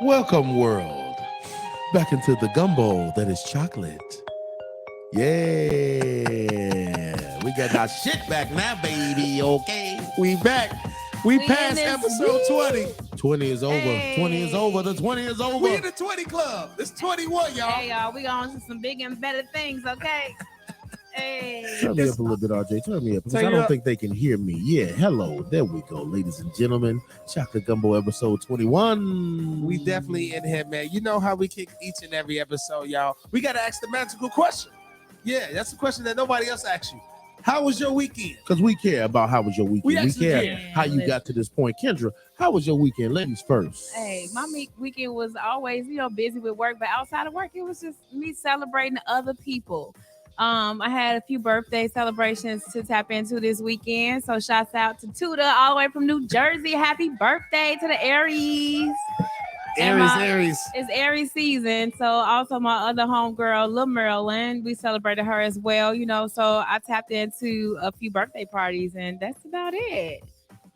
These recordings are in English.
Welcome, world, back into the gumbo that is chocolate. Yeah, we got our shit back now, baby. Okay, we back. We We passed in this episode beat. 20. 20 is over. 20 is over. The Hey. 20 is over. We in the 20 club. It's 21, y'all. Hey, y'all, we on to some big and better things, okay? Hey. Turn me up a little bit, RJ. Turn me up because Turn I you don't up. think they can hear me. Yeah, hello. There we go, ladies and gentlemen. Chocolate Gumbo episode 21. We definitely in here, man. You know how we kick each and every episode, y'all. We got to ask the magical question. Yeah, that's a question that nobody else asks you. How was your weekend? Because we care about how was your weekend. We We actually care care. how you got to this point. Kendra, how was your weekend? Ladies first. Hey, my weekend was always, busy with work, but outside of work, it was just me celebrating other people. I had a few birthday celebrations to tap into this weekend. So shouts out to Tuda all the way from New Jersey. Happy birthday to the Aries. And Aries. It's Aries season. So also my other homegirl, Lil Marilyn, we celebrated her as well, So I tapped into a few birthday parties and that's about it.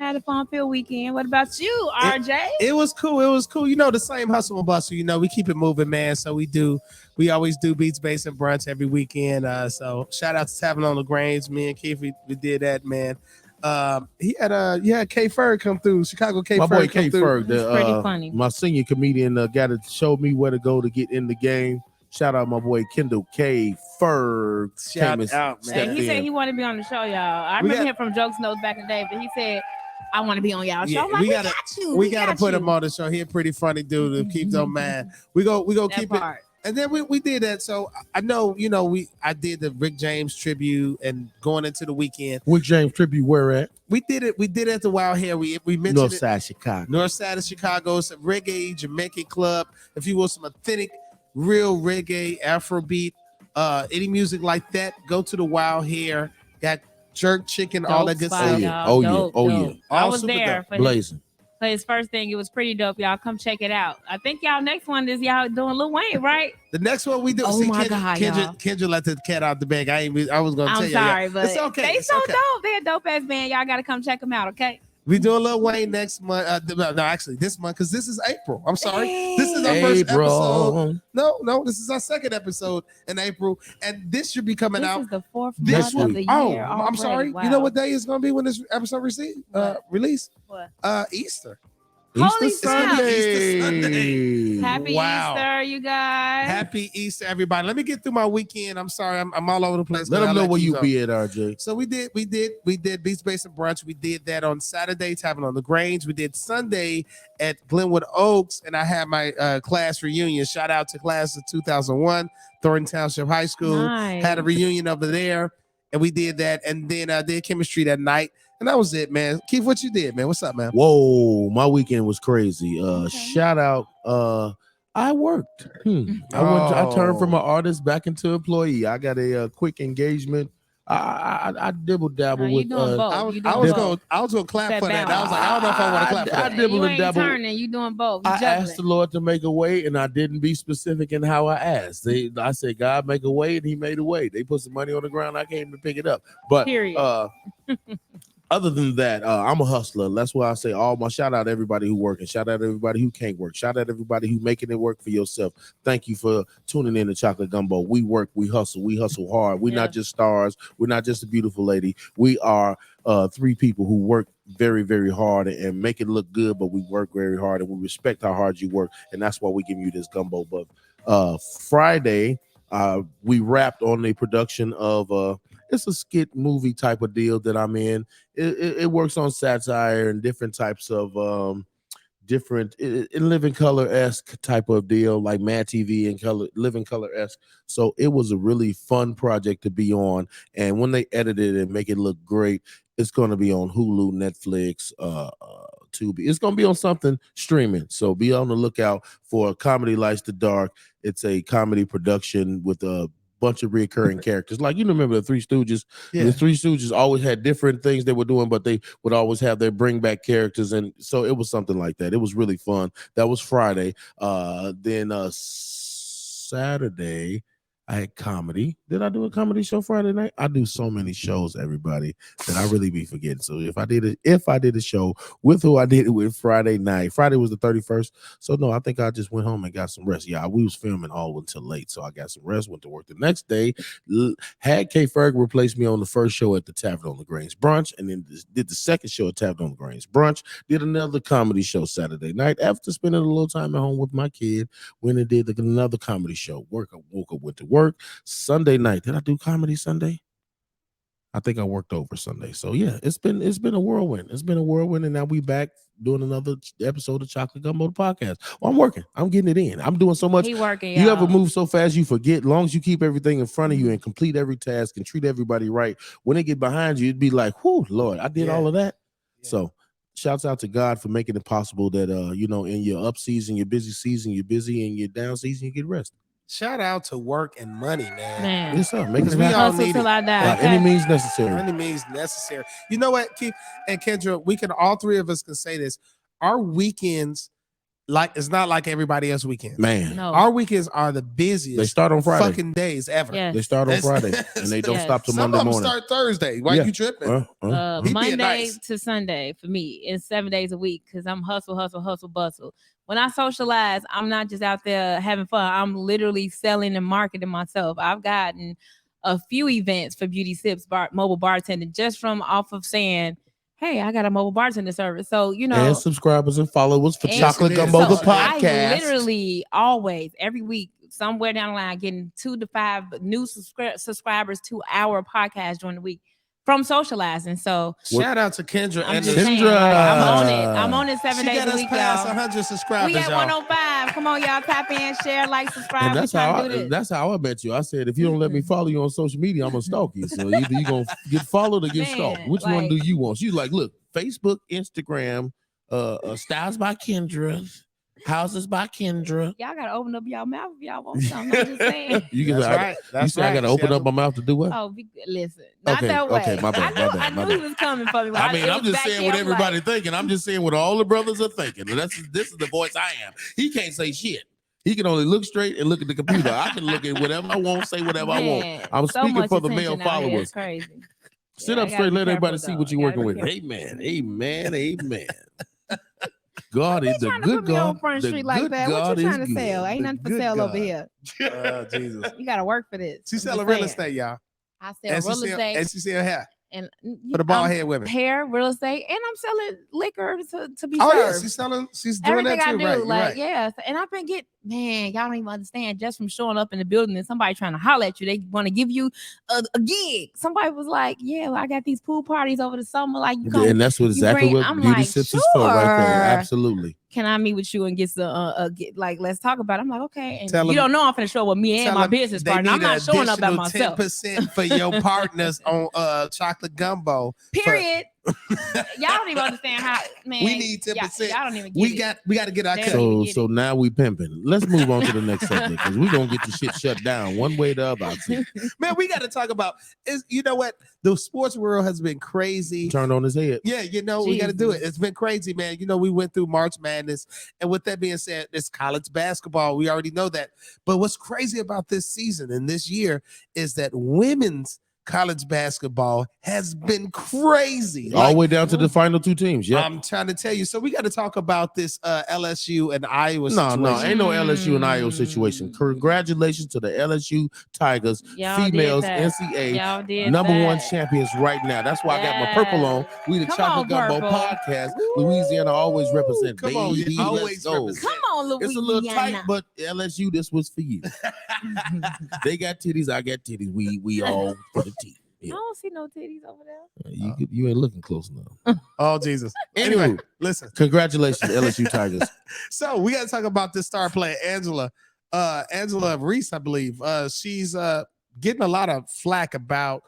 Had a fun-filled weekend. What about you, RJ? It was cool. It was cool. The same hustle and bustle. We keep it moving, man. So we always do beats, bass, and brunch every weekend. So shout out to Tavern on LaGrange. Me and Keith, we did that, man. He had K Ferg come through. Chicago K My Ferg boy K come through. Ferg, He's pretty funny. my senior comedian, got to show me where to go to get in the game. Shout out my boy Kendall K Ferg. Shout came and out, man. Hey, stepped he said in. he wanted to be on the show, y'all. I We remember got- him from Jokes Notes back in the day, but he said, I want to be on y'all show. Yeah, I'm like, we we gotta- got you. We gotta put you. him on the show. He a pretty funny dude. If keep don't mind. We go That keep it. part. And then we did that. So I know, I did the Rick James tribute and going into the weekend. Rick James tribute, where at? We did it at the Wild Hair. We mentioned North it. Side Chicago. North Side of Chicago. It's a reggae Jamaican club. If you want some authentic, real reggae, Afrobeat, any music like that, go to the Wild Hair. Got jerk chicken, all that good Dope stuff. spot, yeah. y'all. Oh, yeah. Dope, Oh, dope. yeah. I All was super there dope. for Blazing. his first thing. It was pretty dope, y'all. Come check it out. I think y'all next one is y'all doing Lil Wayne, right? The next one we do. Oh my God, y'all. Kendra let the cat out the bag. I was gonna tell I'm you. sorry, yeah. but it's okay. they it's so okay. dope. They're a dope ass band. Y'all got to come check them out, okay? We doing Lil Wayne next month. No, actually this month because this is April. I'm sorry. This is our first episode. April. No, this is our second episode in April, and this should be coming This out. is the fourth This month of week. the Oh, year. I'm already. sorry. Wow. You know what day is going to be when this episode What? release? What? Easter. Holy Easter snap. Sunday. Sunday. Happy Wow. Easter, you guys. Happy Easter, everybody. Let me get through my weekend. I'm sorry, I'm all over the place. Let them know where you you go. be at, RJ. So we did Beats Base and Brunch. We did that on Saturday, Tavern on LaGrange. We did Sunday at Glenwood Oaks, and I had my class reunion. Shout out to class of 2001, Thornton Township High School. Nice. Had a reunion over there, and we did that. And then I did chemistry that night, and that was it, man. Keith, what you did, man? What's up, man? Whoa, my weekend was crazy. Okay. Shout out. I worked. I turned from an artist back into employee. I got a quick engagement. I dibble dabble No, you with. doing both. I You was doing both. gonna clap Step for that. out. I was like, I don't know if I want to clap for I that. dibble You and ain't dabble. turning. You doing both. You I asked the juggling. Lord to make a way, and I didn't be specific in how I asked. I said, God, make a way, and He made a way. They put some money on the ground. I came to pick it up. But Period. other than that, I'm a hustler. That's why I say all my shout out everybody who working. Shout out everybody who can't work. Shout out everybody who making it work for yourself. Thank you for tuning in to Chocolate Gumbo. We work, we hustle hard. We're Yeah. not just stars. We're not just a beautiful lady. We are three people who work very, very hard and make it look good, but we work very hard and we respect how hard you work. And that's why we give you this gumbo. But Friday, we wrapped on the production of it's a skit movie type of deal that I'm in. It works on satire and different types of different in living color-esque type of deal, like Mad TV and color living color-esque. So it was a really fun project to be on. And when they edit it and make it look great, it's going to be on Hulu, Netflix, Tubi. It's going to be on something streaming. So be on the lookout for Comedy Lights the Dark. It's a comedy production with a bunch of recurring characters. Like, you remember the Three Stooges? Yeah. The Three Stooges always had different things they were doing, but they would always have their bring back characters. And so it was something like that. It was really fun. That was Friday. Then Saturday, I had comedy. Did I do a comedy show Friday night? I do so many shows, everybody, that I really be forgetting. So if I did a show with who I did it with Friday night. Friday was the 31st. So no, I think I just went home and got some rest. Yeah, we was filming all until late. So I got some rest, went to work the next day. Had K Ferg replace me on the first show at the Tavern on the Grange brunch, and then did the second show at Tavern on the Grange brunch. Did another comedy show Saturday night after spending a little time at home with my kid. Went and did another comedy show. Woke up, went to work. Sunday night, did I do comedy Sunday? I think I worked over Sunday. So yeah, it's been a whirlwind. It's been a whirlwind, and now we back doing another episode of Chocolate Gumbo podcast. Well, I'm working. I'm getting it in. I'm doing so much. He working, you y'all. ever move so fast you forget? As long as you keep everything in front of you and complete every task and treat everybody right, when they get behind you, it'd be like, whoo, Lord, I did all of that. Yeah. So shouts out to God for making it possible that in your up season, your busy season, you're busy, and your down season, you get rest. Shout out to work and money, man. Yes, sir. Making it we all hustle need till it. I die. By any means necessary. By any means necessary. You know what, Keith and Kendra, we can all three of us can say this. Our weekends, it's not like everybody else's weekends. Man, no. Our weekends are the busiest. They start on Friday. Fucking days ever. Yes. They start on Friday and they don't stop till Some Monday of them morning. start Thursday. Why you tripping? Monday nice. to Sunday for me. It's 7 days a week because I'm hustle, bustle. When I socialize, I'm not just out there having fun. I'm literally selling and marketing myself. I've gotten a few events for Beauty Sips mobile bartending just from off of saying, hey, I got a mobile bartender service. So, and subscribers and followers for Chocolate Gumbo, the podcast. I literally always, every week, somewhere down the line, getting 2 to 5 new subscribers to our podcast during the week from socializing. So shout out to Kendra. I'm just saying, I'm on it. I'm on it 7 days a week, past y'all. 100 subscribers. We at 105. Come on, y'all. Tap in, share, like, subscribe. And that's how I met you. I said, if you don't let me follow you on social media, I'm gonna stalk you. So either you gonna get followed or get stalked. Which one do you want? She's like, look, Facebook, Instagram, Styles by Kendra, Houses by Kendra. Y'all gotta open up y'all mouth if y'all want something. I'm just saying. That's right. I gotta open up my mouth to do what? Oh, listen, not that way. Okay, my bad. I knew he was coming for me. I mean, I'm just saying what everybody thinking. I'm just saying what all the brothers are thinking. This is the voice I am. He can't say shit. He can only look straight and look at the computer. I can look at whatever I want, say whatever I want. I'm speaking for the male followers. It's crazy. Sit up straight, let everybody see what you're working with. Amen. Amen. Amen. God is the good God. Front street like that. What you trying to sell? Ain't nothing for sale over here. Jesus. You gotta work for this. She's selling real estate, y'all. I sell real estate. And she sell hair. And for the bald head women, hair, real estate, and I'm selling liquor to be served. Yeah, she's doing everything that too. I do, right. Yeah. And I've been y'all don't even understand. Just from showing up in the building and somebody trying to holler at you, they want to give you a gig. Somebody was like, "Yeah, well, I got these pool parties over the summer, like you come." And that's what exactly what Beauty Sips is for, right there. Absolutely. Can I meet with you and get some let's talk about it? I'm like, okay. And you don't know I'm finna show up with me and my business partner. I'm not showing up by myself. 10% for your partners on Chocolate Gumbo. Period. Y'all don't even understand how, man. We need 10%. Y'all don't even get we got to get our cut. So now we pimping. Let's move on to the next subject because we're gonna get the shit shut down one way or the other. Man, we got to talk about you know what? The sports world has been crazy. Turned on his head. Yeah, we got to do it. It's been crazy, man. We went through March Madness, and with that being said, it's college basketball. We already know that. But what's crazy about this season and this year is that women's college basketball has been crazy. All the way down to the final 2 teams. Yeah, I'm trying to tell you. So we got to talk about this LSU and Iowa situation. No, ain't no LSU and Iowa situation. Congratulations to the LSU Tigers, females NCAA #1 champions right now. That's why I got my purple on. We the Chocolate Gumbo podcast. Louisiana always represent. Come on, always represent. Come on, Louisiana. It's a little tight, but LSU, this was for you. They got titties, I got titties. We all for the team. Yeah. I don't see no titties over there. You ain't looking close enough. Oh, Jesus. Anyway, listen. Congratulations, LSU Tigers. So we got to talk about this star player, Angela Reese, I believe. She's getting a lot of flack about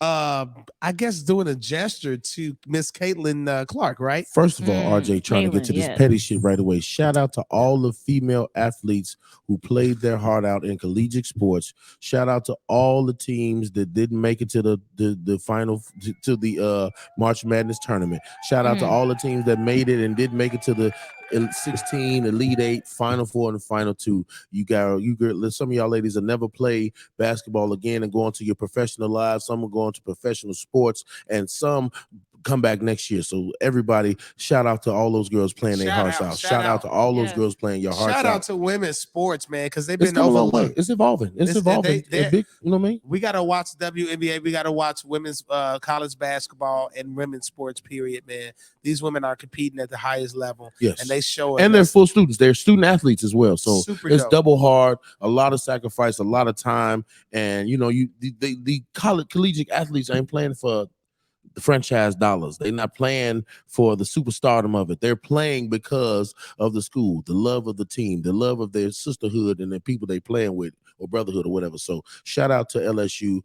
I guess doing a gesture to Miss Caitlin Clark, right? First of all, RJ trying to get to this petty shit right away. Shout out to all the female athletes who played their heart out in collegiate sports. Shout out to all the teams that didn't make it to the final to the March Madness tournament. Shout out to all the teams that made it and didn't make it to the 16, Elite Eight, Final Four, and Final Two. Some of y'all ladies will never play basketball again and go into your professional lives. Some will go into professional sports, and some come back next year. So everybody, shout out to all those girls playing their hearts out. Shout out to all those girls playing your hearts out. Shout out to women's sports, man, because they've It's been come a long way. overlooked. It's evolving. It's evolving. Big, you know what I mean? We got to watch WNBA. We got to watch women's college basketball and women's sports, period, man. These women are competing at the highest level. Yes. And they show it. And they're full students. They're student athletes as well. So it's dope. double hard, a lot of sacrifice, a lot of time. And, you know, the collegiate athletes ain't playing for the franchise dollars. They're not playing for the superstardom of it. They're playing because of the school, the love of the team, the love of their sisterhood and the people they playing with, or brotherhood or whatever. So shout out to LSU.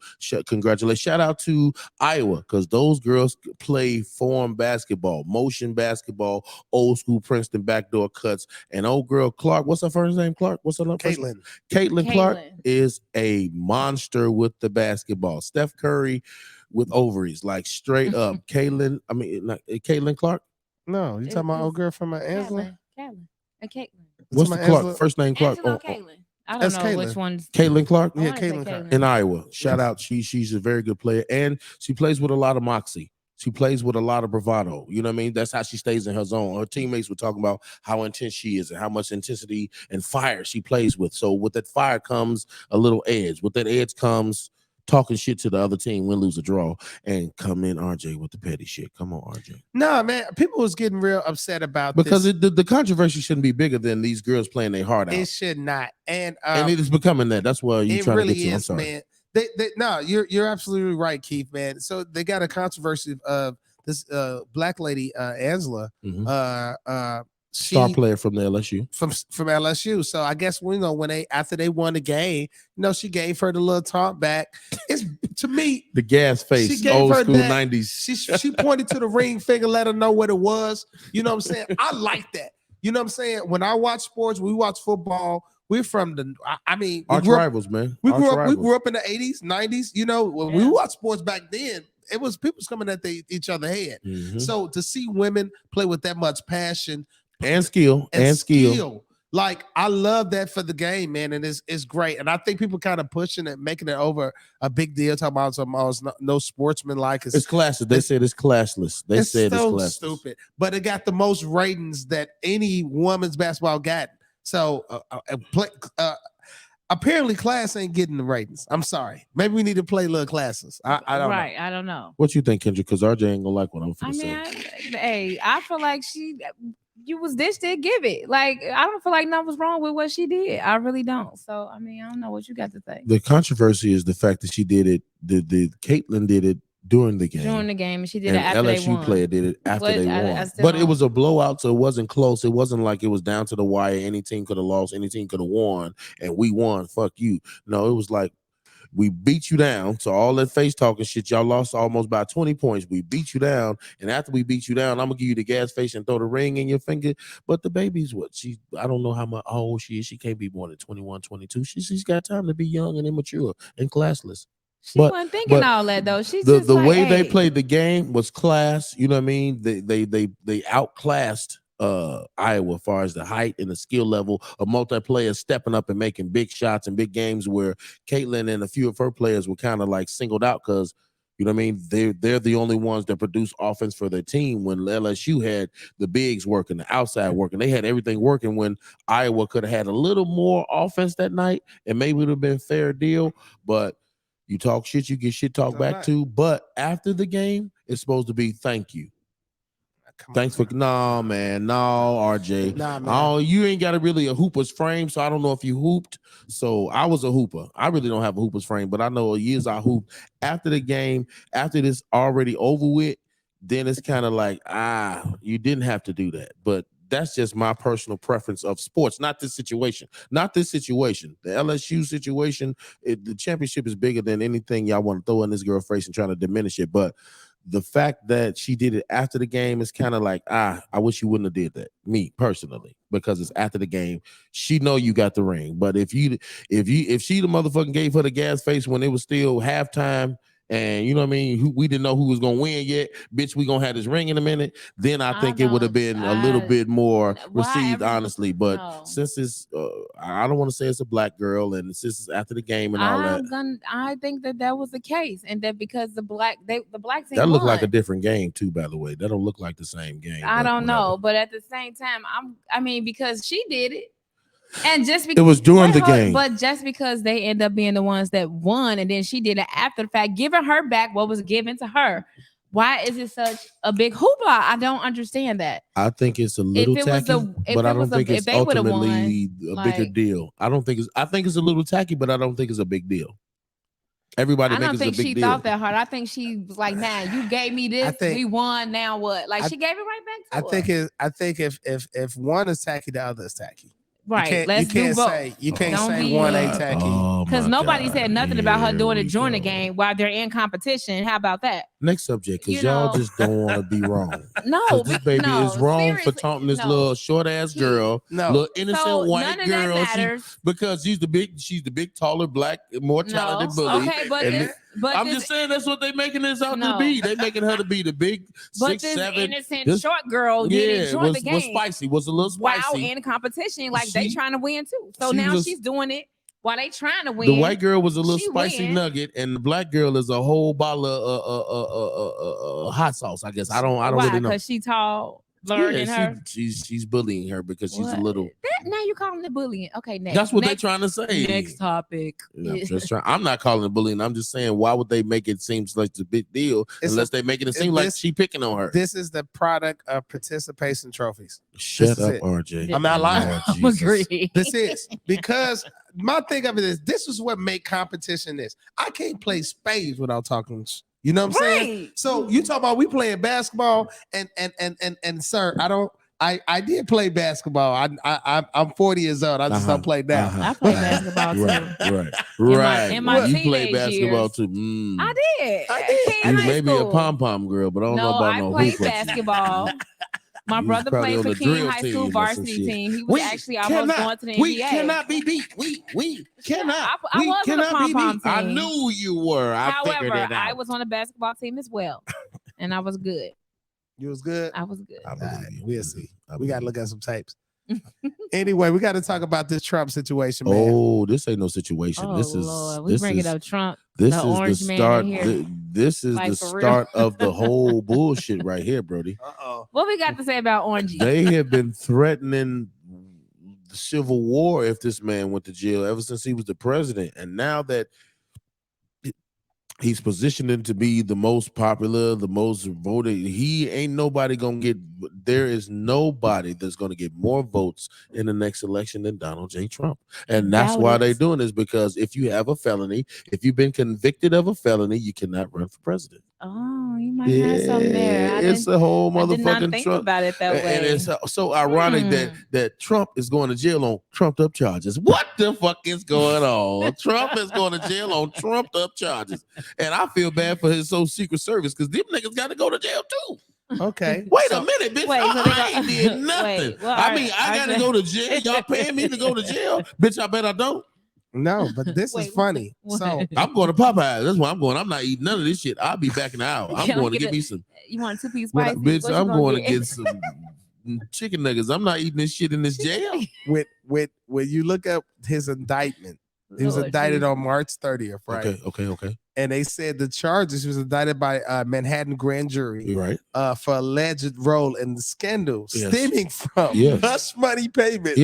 Congratulations. Shout out to Iowa, because those girls play form basketball, motion basketball, old school Princeton backdoor cuts. And old girl Clark, what's her first name? Clark? What's her name? Caitlin Clark is a monster with the basketball. Steph Curry with ovaries, like straight up. Caitlin Clark? No, you talking about old girl from Angela? Caitlin. What's the Clark? First name Clark? Caitlin. I don't know which one's Caitlin Clark. Yeah, Caitlin Clark. In Iowa. Shout out. She's a very good player, and she plays with a lot of moxie. She plays with a lot of bravado. You know what I mean? That's how she stays in her zone. Her teammates were talking about how intense she is and how much intensity and fire she plays with. So with that fire comes a little edge. With that edge comes talking shit to the other team, win, lose, or draw, and come in RJ with the petty shit. Come on, RJ. No, man, people was getting real upset about because this. The controversy shouldn't be bigger than these girls playing their heart out. It should not, and it is becoming that. That's why you trying really to get to. I'm is, sorry. man. No, you're absolutely right, Keith, man. So they got a controversy of this black lady, Angela, star player from the LSU, from LSU. So I guess after they won the game, she gave her the little talk back. It's to me the gas face, old school 90s. She pointed to the ring finger, let her know what it was. You know what I'm saying? I like that. You know what I'm saying? When I watch sports, we watch football. We're from arch rivals, man. We grew up in the 80s, 90s. When we watched sports back then, it was people's coming at each other head. Mm-hmm. So to see women play with that much passion and skill, like I love that for the game, man, and it's great. And I think people kind of pushing it, making it over a big deal, talking about no sportsman like. It's classless. They said it's classless. They said it's classless. Stupid, but it got the most ratings that any women's basketball got. So apparently class ain't getting the ratings. I'm sorry. Maybe we need to play little classes. I don't know. I don't know. What you think, Kendra? Because RJ ain't gonna like what I'm finna say. I feel like you was dished it, give it. Like, I don't feel like nothing was wrong with what she did. I really don't. So, I don't know what you got to say. The controversy is the fact that she did it, the Caitlin did it during the game. And she did it after they won. LSU player did it after they won. But it was a blowout, so it wasn't close. It wasn't like it was down to the wire. Any team could have lost. Any team could have won, and we won. Fuck you. No, it was like, we beat you down. So all that face talking shit, y'all lost almost by 20 points. We beat you down. And after we beat you down, I'm going to give you the gas face and throw the ring in your finger. But the baby's I don't know how old she is. She can't be more than 21, 22. She's got time to be young and immature and classless. She wasn't thinking all that though. She's just the way they played the game was class. You know what I mean? They outclassed Iowa as far as the height and the skill level of multi-players stepping up and making big shots and big games, where Caitlin and a few of her players were kind of like singled out because, you know what I mean, they're the only ones that produce offense for their team, when LSU had the bigs working, the outside working. They had everything working, when Iowa could have had a little more offense that night and maybe it would have been a fair deal. But you talk shit, you get shit talked back to. But after the game, it's supposed to be thank you. Thanks for man. No, RJ. Nah, man. Oh, you ain't got really a hooper's frame, so I don't know if you hooped. So I was a hooper. I really don't have a hooper's frame, but I know years I hooped. After the game, after this already over with, then it's kind of like, you didn't have to do that. But that's just my personal preference of sports, not this situation. Not this situation. The LSU situation, the championship is bigger than anything y'all want to throw in this girl's face and trying to diminish it. But the fact that she did it after the game is kind of like, I wish you wouldn't have did that. Me personally, because it's after the game. She know you got the ring, but if she the motherfucking gave her the gas face when it was still halftime and you know what I mean, we didn't know who was gonna win yet. Bitch, we gonna have this ring in a minute. Then I think it would have been a little bit more received, honestly. But since it's, I don't want to say it's a black girl, and since it's after the game and all that, I think that was the case, and that because the black team that looked won. like a different game too. By the way, that don't look like the same game. I don't know, but at the same time, I mean, because she did it. And just because it was during the game, but just because they end up being the ones that won, and then she did it after the fact, giving her back what was given to her. Why is it such a big hoopla? I don't understand that. I think it's a little tacky, but I don't think it's ultimately a bigger deal. I think it's a little tacky, but I don't think it's a big deal. Everybody, I don't think she thought that hard. I think she was like, "Nah, you gave me this. We won. Now what?" Like she gave it right back to her. I think if one is tacky, the other is tacky. Right. You can't say one ain't tacky. Because nobody said nothing about her doing it during the game while they're in competition. How about that? Next subject, because y'all just don't want to be wrong. No, this baby is wrong for taunting this little short ass girl, little innocent white girl. Because she's the big, taller, black, more talented bully. Okay, but I'm just saying that's what they making this out to be. They making her to be the big 6'7" innocent short girl. Didn't enjoy the game. Was a little spicy. Wow, in competition, like they trying to win too. So now she's doing it while they trying to win. The white girl was a little spicy nugget, and the black girl is a whole bottle of hot sauce. I guess I don't really know. Because she tall. She's bullying her because she's a little. Now you calling it bullying? Okay, next. That's what they're trying to say. Next topic. I'm not calling it bullying. I'm just saying, why would they make it seem like it's a big deal unless they're making it seem like she picking on her? This is the product of participation trophies. Shut up, RJ. I'm not lying. I'm agreeing. This is because my thing of it is this is what make competition is. I can't play spades without talking. You know what I'm saying? So you talk about we playing basketball and sir, I did play basketball. I'm 40 years old. I just don't play now. I played basketball too. Right. In my you played basketball years. too. I did. You may be a pom-pom girl, but I don't know about no I played basketball. My brother played for King High School varsity team. He was actually almost going to the NBA. We cannot be beat. We cannot. I was on the pom-pom team. I knew you were. However, I was on the basketball team as well, and I was good. You was good? I was good. We'll see. We got to look at some tapes. Anyway, we got to talk about this Trump situation, man. Oh, this ain't no situation. Oh, this is Lord. We bring it up, Trump. This is the start. This is the start of the whole bullshit right here, Brody. What we got to say about Orangey? They have been threatening the civil war if this man went to jail ever since he was the president, and now that he's positioned to be the most popular, the most voted. He ain't nobody gonna get. There is nobody that's gonna get more votes in the next election than Donald J. Trump, and that's why they're doing this, because if you have a felony, if you've been convicted of a felony, you cannot run for president. Oh, you might have something there. It's a whole motherfucking. I did not think about it that way. And it's so ironic that Trump is going to jail on trumped up charges. What the fuck is going on? Trump is going to jail on trumped up charges, and I feel bad for his Secret Service because them niggas got to go to jail too. Okay. Wait a minute, bitch. I ain't did nothing. I got to go to jail. Y'all paying me to go to jail, bitch. I bet I don't. No, but this is funny. So I'm going to Popeye. That's why I'm going. I'm not eating none of this shit. I'll be back in the hour. I'm going to get me some. You want a 2-piece spicy? Bitch, I'm going to get some chicken nuggets. I'm not eating this shit in this jail. When you look up his indictment, he was indicted on March 30th, right? Okay. And they said the charges, he was indicted by Manhattan grand jury, right? For alleged role in the scandal stemming from hush money payments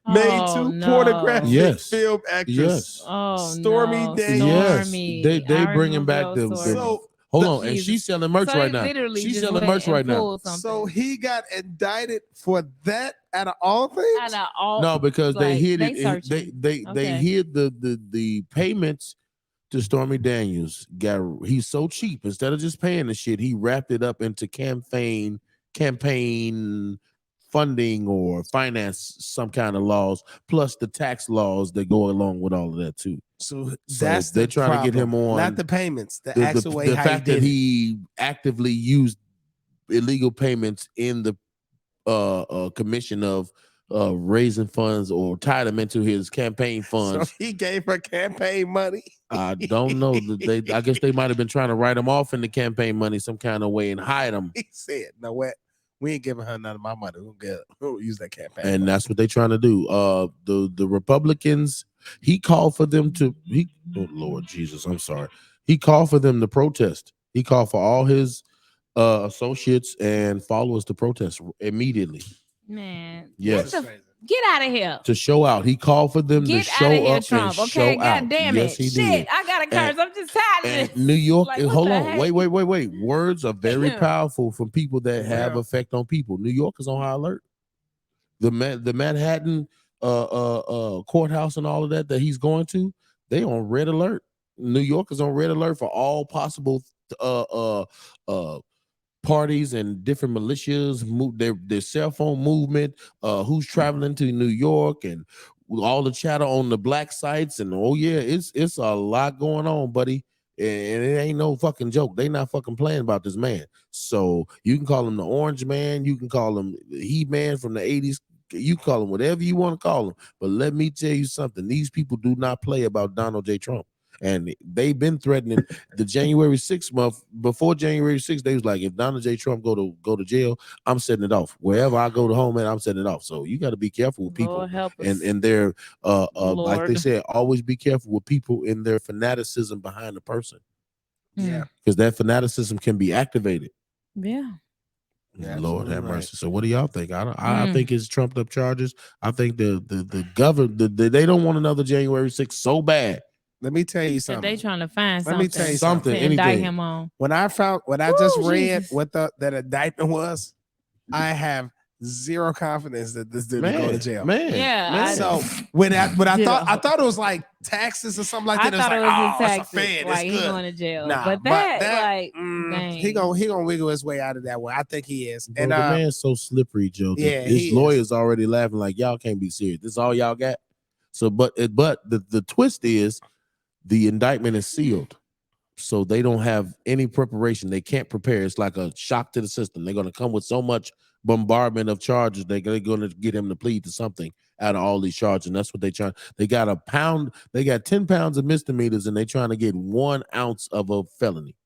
made to pornographic film actress Stormy Daniels. They bringing back the hold on, and she's selling merch right now. She's selling merch right now. So he got indicted for that out of all things? No, because they hid it. They hid the payments to Stormy Daniels. He's so cheap. Instead of just paying the shit, he wrapped it up into campaign funding or finance some kind of laws, plus the tax laws that go along with all of that too. So that's they're trying to get him on, not the payments, the actual way the how fact that he actively used illegal payments in the commission of raising funds or tied them into his campaign So funds. he gave her campaign money. I don't know. I guess they might have been trying to write him off in the campaign money some kind of way and hide him. He said, "No, what? We ain't giving her none of my money. We'll use that campaign." And money. that's what they're trying to do. The Republicans, he called for them to oh Lord Jesus, I'm sorry. He called for them to protest. He called for all his associates and followers to protest immediately. Man, Yes. get out of here. To show out. He called for them to Get show out of here, up Trump. and Okay, show God out. damn Yes, it. he Shit, did. I got to curse. I'm just tired of And this. New York, Like, what hold the on, heck? wait. Words are very powerful from people that have Yeah. effect on people. New York is on high alert. The Manhattan courthouse and all of that he's going to, they on red alert. New York is on red alert for all possible uh uh uh parties and different militias move their cell phone movement, who's traveling to New York, and all the chatter on the black sites. And oh yeah, it's a lot going on, buddy. And it ain't no fucking joke. They not fucking playing about this man. So you can call him the Orange Man, you can call him the Heat Man from the 80s. You call him whatever you want to call him. But let me tell you something. These people do not play about Donald J. Trump. And they've been threatening the January 6th month. Before January 6th, they was like, if Donald J. Trump go to jail, I'm setting it off. Wherever I go to home, man, I'm setting it off. So you got to be careful with people. Lord help us. And they're like they Lord. said, always be careful with people in their fanaticism behind the person. Yeah. Because that fanaticism can be activated. Yeah. Lord have right. mercy. So what do y'all think? I think it's trumped up charges. I think the government they don't want another January 6th so bad. Let me tell you That something. they trying to find Let something. me tell you something, to indict anything. him on. When I Woo, just read Jesus. what that indictment was, I have zero confidence that this dude will go to jail. Man, Yeah, man. So when I Yeah. thought it was like taxes or something like I that. It was thought like, it was his oh, it's a taxes. Fed. Like It's he good. going to jail. Nah, but but that, that- like, he dang. gonna wiggle his way out of that one. I think he is. Bro, And the man's so slippery, Joe. yeah, His he lawyer's already laughing like y'all can't be serious. This is all y'all got. So, but the twist is the indictment is sealed, so they don't have any preparation. They can't prepare. It's like a shock to the system. They're going to come with so much bombardment of charges. They're going to get him to plead to something out of all these charges, and that's what they try. They got 10 pounds of misdemeanors, and they're trying to get 1 ounce of a felony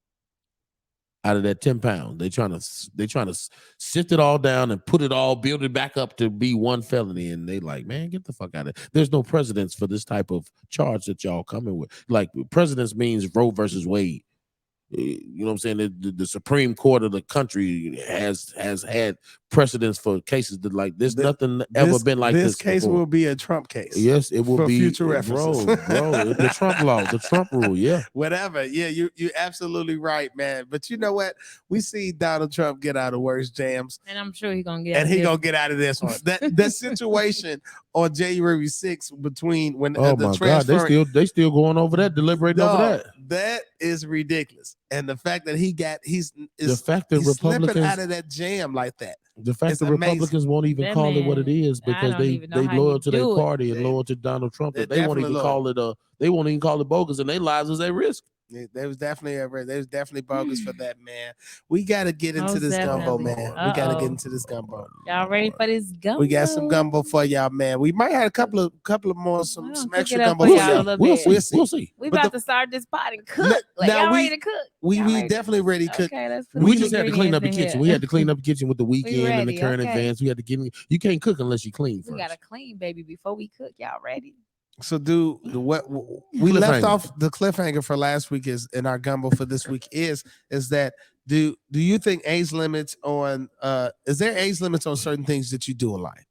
out of that 10 pounds. They trying to sift it all down and build it back up to be one felony. And they like, man, get the fuck out of it. There's no precedence for this type of charge that y'all coming with. Like precedence means Roe versus Wade. You know what I'm saying? The Supreme Court of the country has had precedents for cases that like this. Nothing ever been like this. This case before. will be a Trump case. Yes, it will for be future references. bro. The Trump law, the Trump rule. Yeah, Whatever. Yeah, you're absolutely right, man. But you know what? We see Donald Trump get out of worse jams, And I'm sure he's going to get and out he of gonna get out of this one. That situation on January 6th between when oh the my transfer, God, they still going over that, deliberating over that. That is ridiculous. And the fact that he's The fact that he's slipping Republicans out of that jam like that. The fact It's that amazing. Republicans won't even That call it what it man, is I because don't they even know how loyal he to their do it. party and loyal to Donald Trump. They're That they won't even definitely call it they won't even call it bogus, and their lives is at risk. There was definitely bogus for that, man. We got to get into Most this gumbo, definitely. man. We got to Uh-oh. get into this gumbo. Y'all ready for this gumbo? We got some gumbo for y'all, man. We might have a couple of more We're some gonna cook extra it up gumbo for for y'all a y'all. little We'll bit. see. We'll see. We But about to start this pot and cook. Now- Like, now y'all we- ready to cook? We Y'all ready? definitely ready to cook. Okay, let's put We some just had to clean up the ingredients kitchen. in We here. had to clean up the kitchen with the weekend and the ready, current okay. events. We had to get you can't cook unless you clean We first. gotta clean, baby, before we cook. Y'all ready? So what we left Cliffhanger. off the cliffhanger for last week is in our gumbo for this week is that do you think age limits on is there age limits on certain things that you do in life?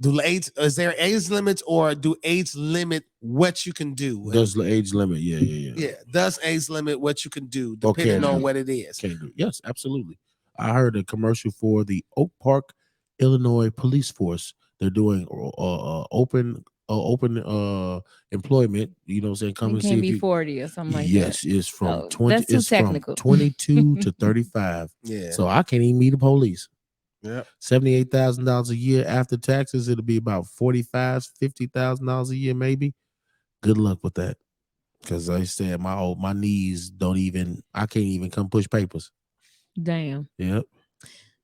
Is there age limits or do age limit what you can do? Does the age limit? Yeah. Yeah, does age limit what you can do depending can on do. what it is? Can do. Yes, absolutely. I heard a commercial for the Oak Park, Illinois Police Force. They're doing open employment. You know what I'm saying? Come You and see can't if be you 40 or something like yes, that. it's from Oh, 20. that's too It's from technical. 22 to 35. Yeah. So I can't even meet the police. Yeah. $78,000 a year after taxes. It'll be about $50,000 a year, maybe. Good luck with that, because I said my knees don't even. I can't even come push papers. Damn. Yep.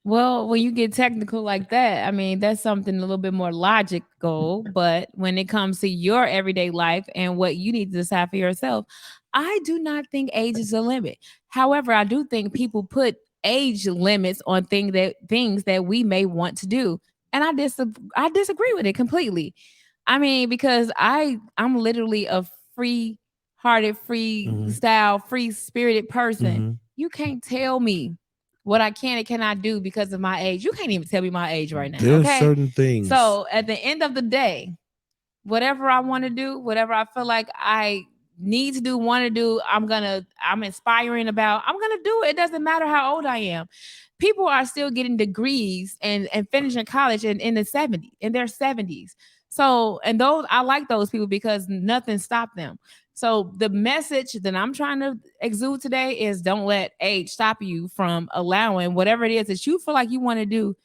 Well, when you get technical like that, I mean, that's something a little bit more logical. But when it comes to your everyday life and what you need to decide for yourself, I do not think age is a limit. However, I do think people put age limits on things that we may want to do, and I disagree with it completely. I mean, because I'm literally a free hearted, free Mhm. style, free spirited person. Mhm. You can't tell me what I can and cannot do because of my age. You can't even tell me my age right now, There's okay? certain things. So at the end of the day, whatever I want to do, whatever I feel like I need to do, want to do, I'm inspiring about, I'm gonna do it. It doesn't matter how old I am. People are still getting degrees and finishing college in the 70s, in their 70s. So, and those I like those people because nothing stopped them. So the message that I'm trying to exude today is don't let age stop you from allowing whatever it is that you feel like you want to do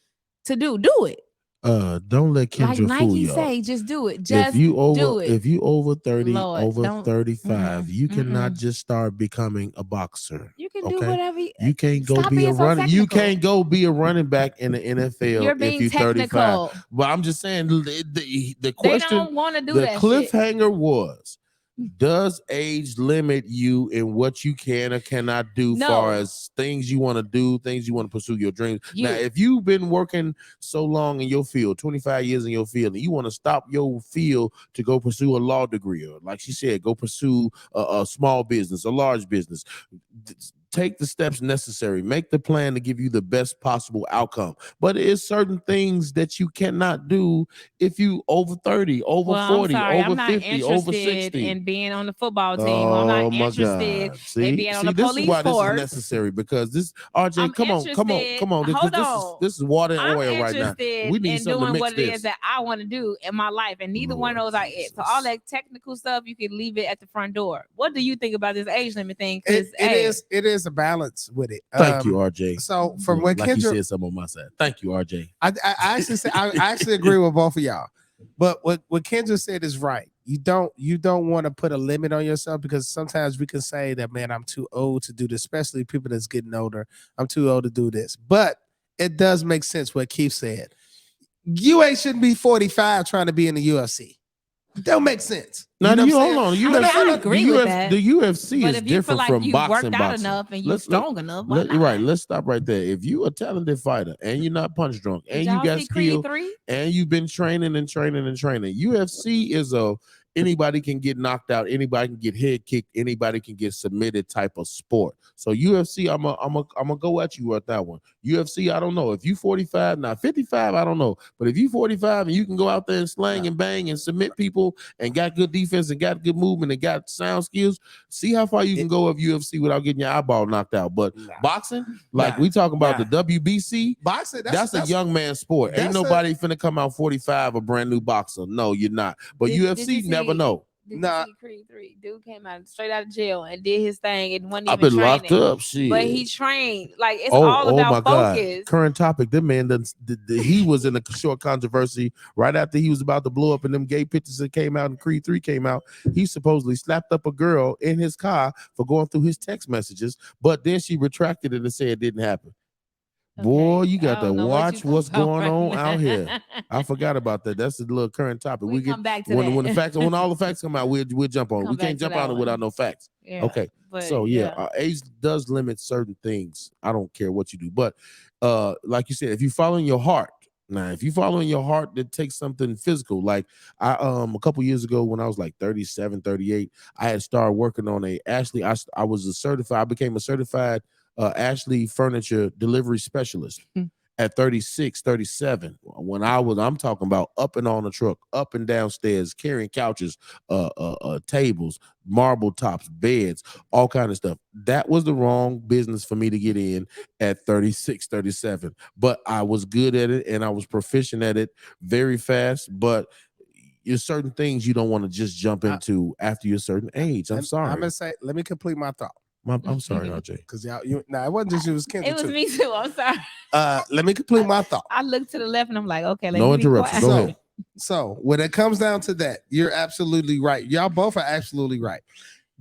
do it. Don't let Like Kendra fool Nike y'all. say, just do it. Just do it. If you over 30, Lord, over don't. 35, you cannot Mm-mm. just start becoming a boxer. You can do Okay? whatever. You can't go Stop be a being so running. You technical. can't go be a running back in the NFL You're if being you're 35. technical. But I'm just saying the They question, don't want to do the that shit. cliffhanger was, does age limit you in what you can or cannot do far No, as things you want to do, things you want to pursue your dreams? Now, you. if you've been working so long in your field, 25 years in your field, and you want to stop your field to go pursue a law degree, or like she said, go pursue a small business, a large business, take the steps necessary, make the plan to give you the best possible outcome. But it is certain things that you cannot do if you over 30, over Well, I'm 40, sorry. I'm over not 50, over interested 60. in being on the football team. Or I'm not Oh my interested God. in See, being on see, the this is police why this is force. necessary, because this RJ, I'm come on, come on, interested. come on, because Hold on. this is water and I'm oil right now. interested We need in something to doing mix what it is this. that I want to do in my life, and neither one of Lord those are it. So all Jesus. that technical stuff, you can leave it at the front door. What do you think about this age limit thing? It, Because it hey, is it is a balance with it. Thank you, RJ. So from Look, what like you Kendra, said something on my side. Thank you, RJ. I actually say I actually agree with both of y'all. But what Kendra said is right. You don't want to put a limit on yourself, because sometimes we can say that, man, I'm too old to do this, especially people that's getting older. I'm too old to do this. But it does make sense what Keith said. You ain't shouldn't be 45 trying to be in the UFC. Don't make sense. Now, You know what I'm hold saying? on. The I mean, I UFC, agree with that. the UFC But is if you feel different like from you worked boxing. out Boxing. enough and you strong enough, why Right. not? Let's stop right there. If you a talented fighter and you're not punch drunk Did and you y'all got see Creed skill 3? and you've been training and training and training, UFC is a anybody can get knocked out, anybody can get head kicked, anybody can get submitted type of sport. So UFC, I'm a go at you with that one. UFC, I don't know. If you 45, now 55, I don't know. But if you 45 and you can go out there and slang and bang and submit people and got good defense and got good movement and got sound skills, see how far you can go of UFC without getting your eyeball knocked out. But boxing, like we talking about the WBC, Boxing, that's a young man sport. Ain't nobody finna come out 45 a brand new boxer. No, you're not. But Did you UFC never see? know. Did you see Creed 3? Dude came out straight out of jail and did his thing and wasn't I've even been locked training. up. Shit. But he trained. Like it's Oh, all oh my about God. focus. Current topic. That man done, he was in a short controversy right after he was about to blow up, and them gay pictures that came out and Creed 3 came out. He supposedly slapped up a girl in his car for going through his text messages, but then she retracted it and said it didn't happen. Boy, you got to watch what's going on out here. I forgot about that. That's a little current topic. We get come back to when that. the facts, when all the facts come out, we'll jump on it. Come We back can't to jump that on it one. without no facts. Yeah, Okay. but So yeah. age does limit certain things. I don't care what you do. But like you said, if you following your heart, now if you following your heart, that takes something physical. Like I a couple years ago when I was like 37, 38, I had started working on I was a certified, I became a certified Ashley furniture delivery specialist at 36, 37. When I'm talking about up and on the truck, up and downstairs, carrying couches, tables, marble tops, beds, all kind of stuff. That was the wrong business for me to get in at 36, 37. But I was good at it and I was proficient at it very fast. But there's certain things you don't want to just jump into after you're a certain age. I'm sorry. I'm gonna say, let me complete my thought. I'm sorry, RJ. Because y'all, it wasn't just you, it was Kendra It was too. me too. I'm sorry. Let me complete my thought. I looked to the left and I'm like, okay, let No me be interruption. quiet. Go ahead. So when it comes down to that, you're absolutely right. Y'all both are absolutely right.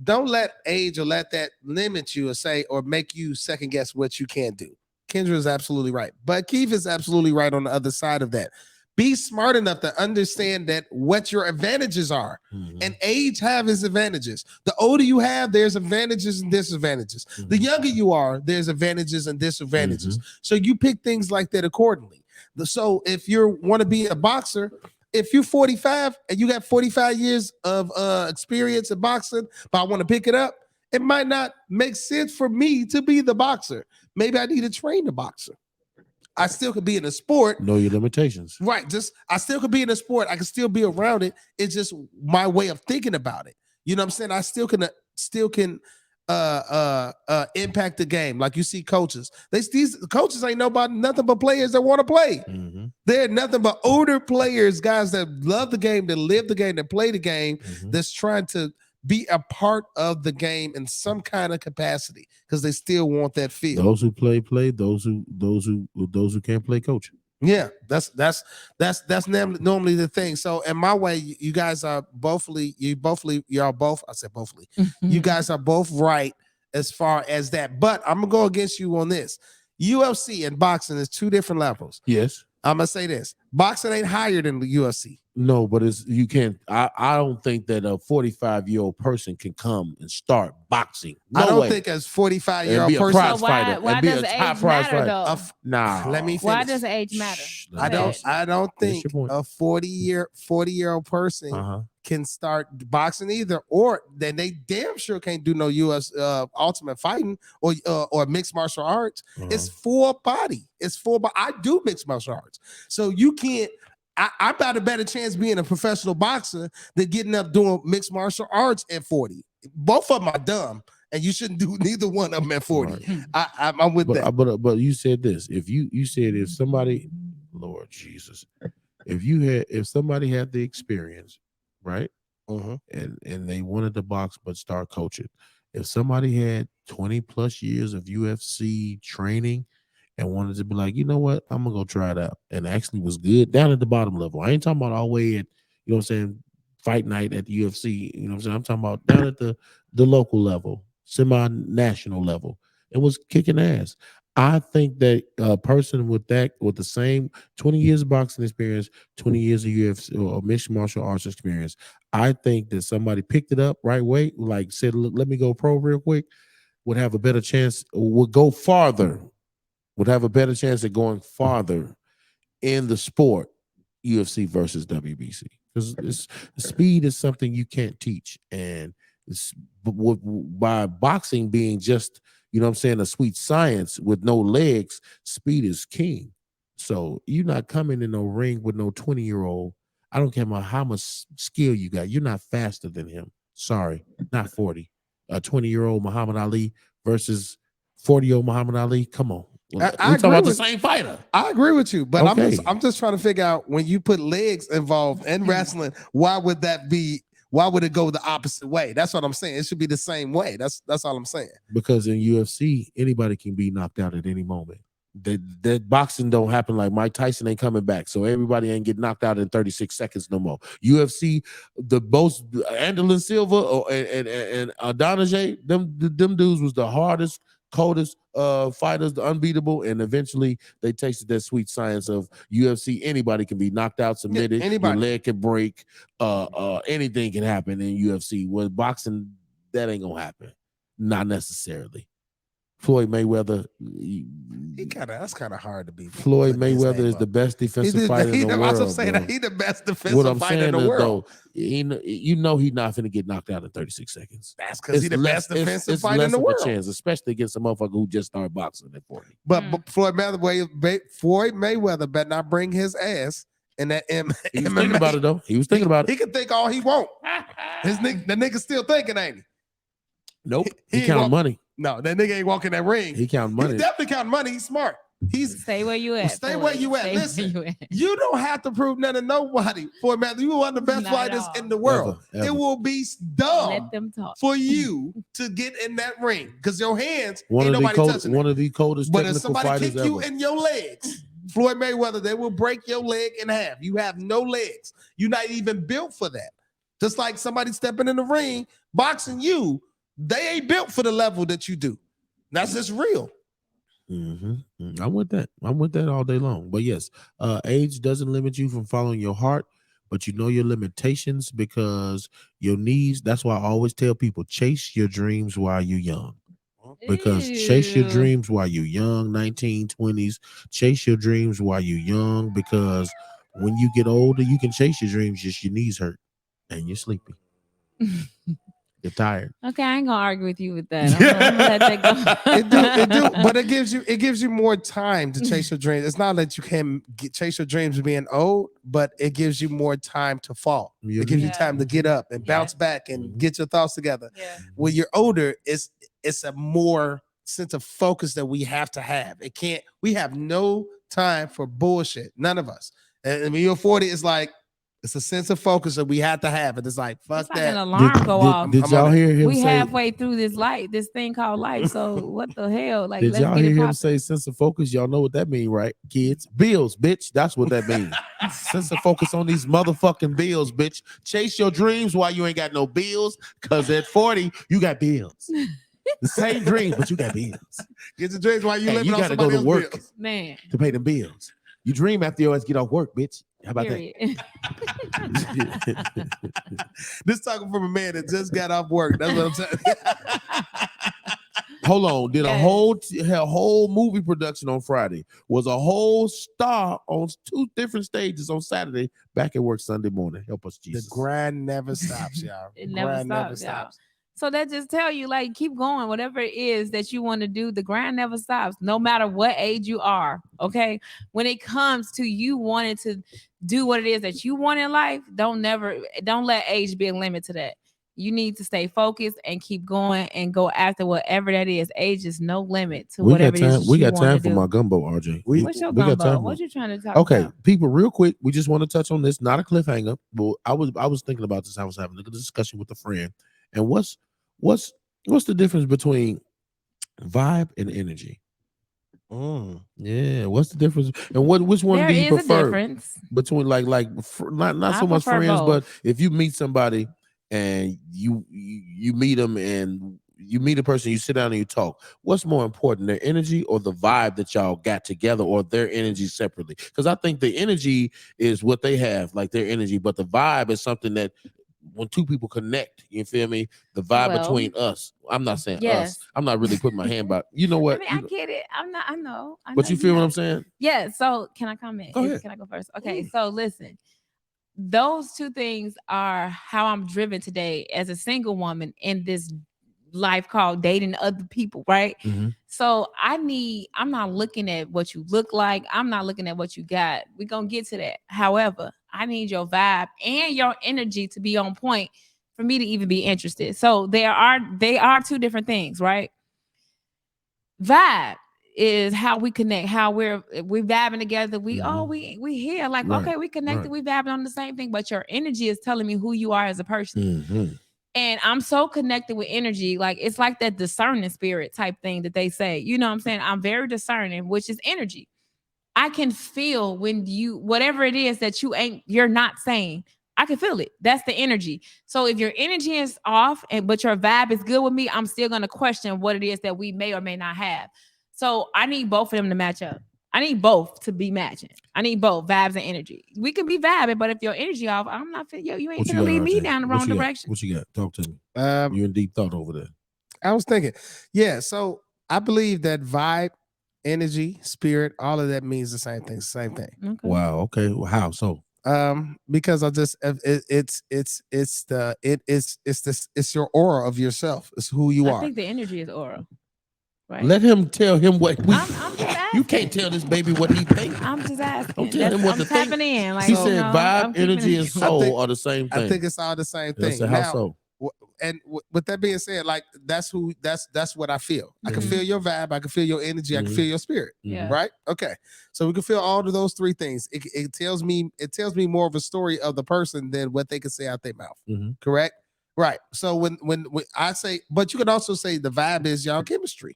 Don't let age or let that limit you or say or make you second guess what you can do. Kendra is absolutely right. But Keith is absolutely right on the other side of that. Be smart enough to understand that what your advantages are. Mhm. And age have its advantages. The older you have, there's advantages and disadvantages. The younger you are, there's advantages and disadvantages. So you pick things like that accordingly. So if you want to be a boxer, if you're 45 and you got 45 years of experience in boxing, but I want to pick it up, it might not make sense for me to be the boxer. Maybe I need to train the boxer. I still could be in a sport. Know your limitations. Right. Just I still could be in a sport. I can still be around it. It's just my way of thinking about it. You know what I'm saying? I still can impact the game. Like you see coaches. These coaches ain't nothing but players that want to play. Mhm. They're nothing but older players, guys that love the game, that live the game, that play the game, Mhm. that's trying to be a part of the game in some kind of capacity because they still want that feel. Those who play. Those who can't play, coach. Yeah, that's normally the thing. So in my way, you guys are bothly. Y'all both. I said bothly. You guys are both right as far as that. But I'm gonna go against you on this. UFC and boxing is two different levels. Yes. I'm gonna say this: boxing ain't higher than the UFC. No, but you can't. I don't think that a 45-year-old person can come and start boxing. No I don't way. think as 45-year-old And be a person. prize So fighter. why And be does a age top prize matter fighter. though? Nah, let me finish. Why does age matter? Shh, I don't think your point. a 40-year-old person Uh-huh. can start boxing either, or then they damn sure can't do no US ultimate fighting or mixed martial arts. Uh-huh. It's full body. I do mixed martial arts, so you can't. I got a better chance being a professional boxer than getting up doing mixed martial arts at 40. Both of them are dumb, and you shouldn't do neither one of them at 40. Right. I'm with that. But you said this. You said if somebody, Lord Jesus, if somebody had the experience, right, and they wanted to box but start coaching, if somebody had 20 plus years of UFC training and wanted to be like, you know what, I'm gonna go try it out, and actually was good down at the bottom level. I ain't talking about all the way at, you know what I'm saying, fight night at the UFC. You know what I'm saying? I'm talking about down at the local level, semi-national level. It was kicking ass. I think that a person with the same 20 years of boxing experience, 20 years of UFC or mixed martial arts experience, I think that somebody picked it up right way, like said, look, let me go pro real quick, would have a better chance, would go farther, would have a better chance at going farther in the sport, UFC versus WBC. Because speed is something you can't teach. And by boxing being just, you know what I'm saying, a sweet science with no legs, speed is king. So you're not coming in no ring with no 20-year-old. I don't care about how much skill you got. You're not faster than him. Sorry, not 40. A 20-year-old Muhammad Ali versus 40-year-old Muhammad Ali. Come on. We're talking about the same fighter. I agree with you, but Okay. I'm just trying to figure out, when you put legs involved in wrestling, why would it go the opposite way? That's what I'm saying. It should be the same way. That's all I'm saying. Because in UFC, anybody can be knocked out at any moment. That boxing don't happen. Like Mike Tyson ain't coming back, so everybody ain't get knocked out in 36 seconds no more. UFC, the most Anderson Silva and Donajay, them dudes was the hardest, coldest fighters, the unbeatable, and eventually they tasted that sweet science of UFC. Anybody can be knocked out, submitted, anybody. your leg can break, anything can happen in UFC. With boxing, that ain't gonna happen, not necessarily. Floyd Mayweather, That's kind of hard to beat. Floyd Mayweather is the best defensive fighter in the world. I'm saying that he's the best defensive What I'm fighter saying in the is, world. though, he's not going to get knocked out in 36 seconds. That's because he's the best defensive fighter in the world. Chance, especially against a motherfucker who just started boxing at 40. But Floyd Mayweather better not bring his ass in that He was thinking about it, though. He was thinking about it. He can think all he want. The nigga still thinking, ain't he? Nope. He counting money. No, that nigga ain't walking that ring. He counting money. He's definitely counting money. He's smart. Stay where you at. Stay where you at. Listen, you don't have to prove nothing to nobody. Floyd Mayweather, you are one of the best fighters in the world. Ever. It will be dumb Let them talk. for you to get in that ring because your hands one ain't of nobody touching one of the coldest But if technical somebody fighters kick you ever. in your legs, Floyd Mayweather, they will break your leg in half. You have no legs. You're not even built for that. Just like somebody stepping in the ring, boxing you, they ain't built for the level that you do. That's just real. I'm with that. I'm with that all day long. But yes, age doesn't limit you from following your heart, but you know your limitations because your needs. That's why I always tell people chase your dreams while you're young. Because chase your Ew. dreams while you're young, 19, 20s. Chase your dreams while you're young because when you get older, you can chase your dreams, just your knees hurt and you're sleepy. You're tired. Okay, I ain't gonna argue with you with that. I'm gonna let that go. It do, but it gives you more time to chase your dreams. It's not that you can chase your dreams being old, but it gives you more time to fall. It gives you Yeah. time to get up and bounce back and get your thoughts together. Yeah. When you're older, it's a more sense of focus that we have to have. It can't. We have no time for bullshit. None of us. And when you're 40, it's like it's a sense of focus that we have to have. And it's like fuck It's like an that. alarm go off. Did I'm y'all on it. hear him We say? halfway through this thing called life. So what the hell? Like, Did let's y'all get hear it him popping. say sense of focus? Y'all know what that mean, right, kids? Bills, bitch. That's what that means. Sense of focus on these motherfucking bills, bitch. Chase your dreams while you ain't got no bills, because at 40, you got bills. The same dreams, but you got bills. Get your dreams while you Hey, living you on got to go somebody to else's work bills. Man, to pay them bills. You dream after your ass get off work, bitch. How about period. that? This talking from a man that just got off work. That's what I'm saying. Hold on. Did Yes. a whole movie production on Friday. Was a whole star on 2 different stages on Saturday. Back at work Sunday morning. Help us, The Jesus. grind never stops, y'all. It never Grind stops, y'all. So that just tell you, like, keep going. Whatever it is that you want to do, the grind never stops, no matter what age you are. Okay. When it comes to you wanting to do what it is that you want in life, don't let age be a limit to that. You need to stay focused and keep going and go after whatever that is. Age is no limit to We got whatever it is time. that We you got want time to for do. my gumbo, RJ. What's your we got gumbo? time What for. you trying to talk Okay, about? people, real quick. We just want to touch on this. Not a cliffhanger, but I was thinking about this. I was having a discussion with a friend, and what's the difference between vibe and energy? Yeah, what's the difference? And which one There do you is a prefer difference. between not I so much prefer friends, but both. if you meet somebody and you meet them and you meet a person, you sit down and you talk. What's more important, their energy or the vibe that y'all got together, or their energy separately? Because I think the energy is what they have, like their energy, but the vibe is something that when 2 people connect, you feel me? The vibe Well, between us. I'm not saying us. yes. I'm not really putting my hand, but you know I what? mean, I get it. I'm not. I know. But you You feel what got I'm it. saying? Yeah. So can I comment? Go ahead. Can I go first? Okay. So listen, those two things are how I'm driven today as a single woman in this life called dating other people, right? Mhm. So I'm not looking at what you look like. I'm not looking at what you got. We're gonna get to that. However, I need your vibe and your energy to be on point for me to even be interested. So they are two different things, right? Vibe is how we connect, how we vibing together. We here, like, Right. okay, we connected, Right. we vibing on the same thing, but your energy is telling me who you are as a person. Mhm. And I'm so connected with energy, like it's like that discerning spirit type thing that they say. You know what I'm saying? I'm very discerning, which is energy. I can feel when you whatever it is that you're not saying. I can feel it. That's the energy. So if your energy is off and but your vibe is good with me, I'm still gonna question what it is that we may or may not have. So I need both of them to match up. I need both to be matching. I need both vibes and energy. We can be vibing, but if your energy off, I'm not fit. Yo, you ain't What you finna got, lead me RJ? down the What wrong you got? direction. What you got? Talk to me. Um, You in deep thought over there. I was thinking, yeah. So I believe that vibe, energy, spirit, all of that means the same thing. Same thing. Okay. Wow. Okay. Well, how so? Because I just it's your aura of yourself. It's who you I are. think the energy is aura, right? Let him tell him what we. I'm just You can't asking. tell this baby what he thinks. I'm just asking. Don't tell him what I'm to think. tapping in. Like, He So- said vibe, I'm keeping energy, it- and soul are the same I thing. think it's all the same And I thing. said, how Now, so? with that being said, like that's what I feel. I can Mhm. feel your vibe, I can feel your energy, I can Mhm. feel your spirit. Yeah. Right? Okay. So we can feel all of those 3 things. It tells me more of a story of the person than what they can say out their mouth. Mhm. Correct? Right. So when I say, but you could also say the vibe is y'all chemistry.